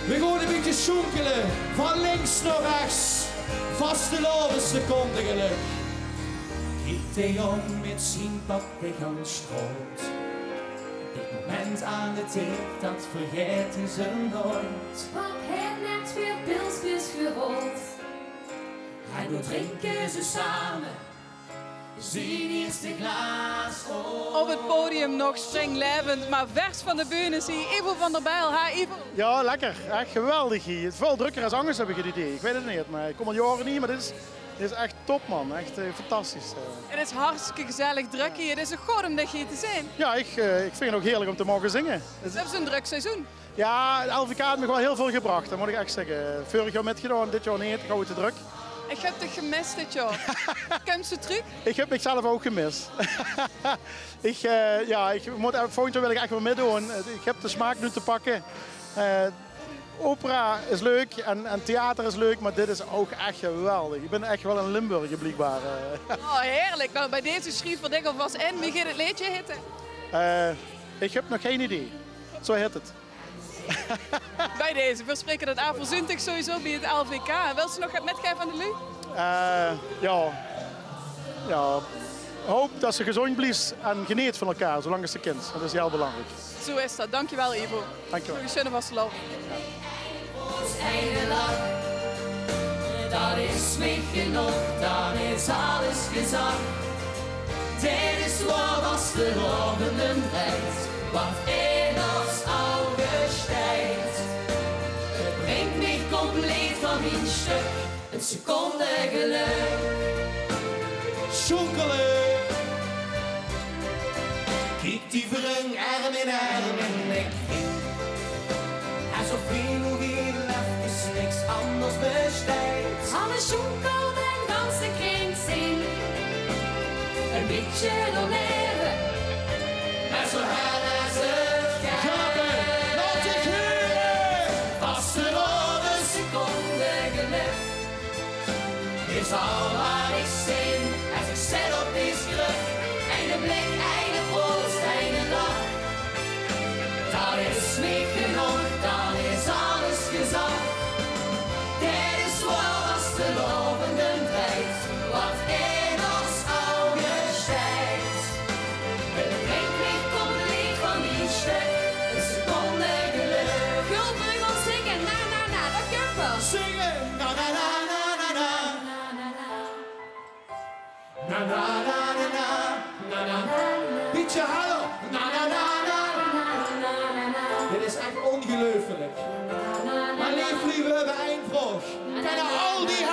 We gaan een beetje schonkelen, van links naar rechts. Vasteloven seconden geluk. Kijk de om met zien dat de gans stroomt. Dit moment aan de tijd, dat vergeten ze nooit. Wat heeft net weer pilsjes gerold. En nu drinken ze samen. Zien eerste glas op. Op het podium nog springlevend, maar vers van de bühne zie je Ivo van der Bijl. Ha, Ivo? Ja, lekker. Echt geweldig hier. Het is veel drukker als anders, heb ik het idee. Ik weet het niet, maar ik kom al jaren niet, maar dit is echt top, man. Echt fantastisch. Het is hartstikke gezellig druk hier. Het is een god om dit hier te zijn. Ja, ik vind het ook heerlijk om te mogen zingen. Het is een druk seizoen. Ja, de LVK heeft me wel heel veel gebracht, dat moet ik echt zeggen. Vorig jaar metgedaan, dit jaar niet, gauw te druk. Ik heb het gemist dit jaar. Ken je truc? Ik heb mezelf ook gemist. Volgend jaar wil ik echt wel meedoen. Ik heb de smaak nu te pakken. Opera is leuk en theater is leuk, maar dit is ook echt geweldig. Ik ben echt wel een Limburger blijkbaar. Oh, heerlijk. Nou, bij deze schreef ik alvast in. Wie gaat het liedje hitten? Ik heb nog geen idee. Zo heet het. Bij deze. We spreken dat af voor zondag sowieso bij het LVK. Wil ze nog het metgeven aan de Lu? Ja. Hoop dat ze gezond blijft en geniet van elkaar, zolang als ze kind. Dat is heel belangrijk. Zo is dat. Dankjewel, Ivo. Dankjewel. Nog een schöne vastelovend. Dat is me genoeg, dan is alles gezegd. Dit is waar was de lovende tijd, wat in ons oude stijgt. Het brengt me compleet van mijn stuk, een seconde geluk. Schonkelen. Kijk die wring, arm in arm en ik ging. En zoveel hoe heel even niks anders besteedt. Alle schonkelt en dansen kring zing. Een beetje door leven, maar zo hard als het gaat. Laat ik huren, vast een halve seconde geluk. Is al wat ik zin, als ik zet op die kruk. Einde blik, einde post, einde lach. Dat is niet genoeg, dan is alles gezegd. Dit is waar was de lovende tijd, wat in ons oude stijgt. Het brengt me compleet van die stuk, een seconde geluk. Gulbrug wil zingen, na na na, dat kan wel. Zingen, na na na na na na. Na na na na na, na na. Pietje, hallo. Na na na na. Dit is echt ongelooflijk. Maar lief, lieve, we hebben eindvraag. Kennen al die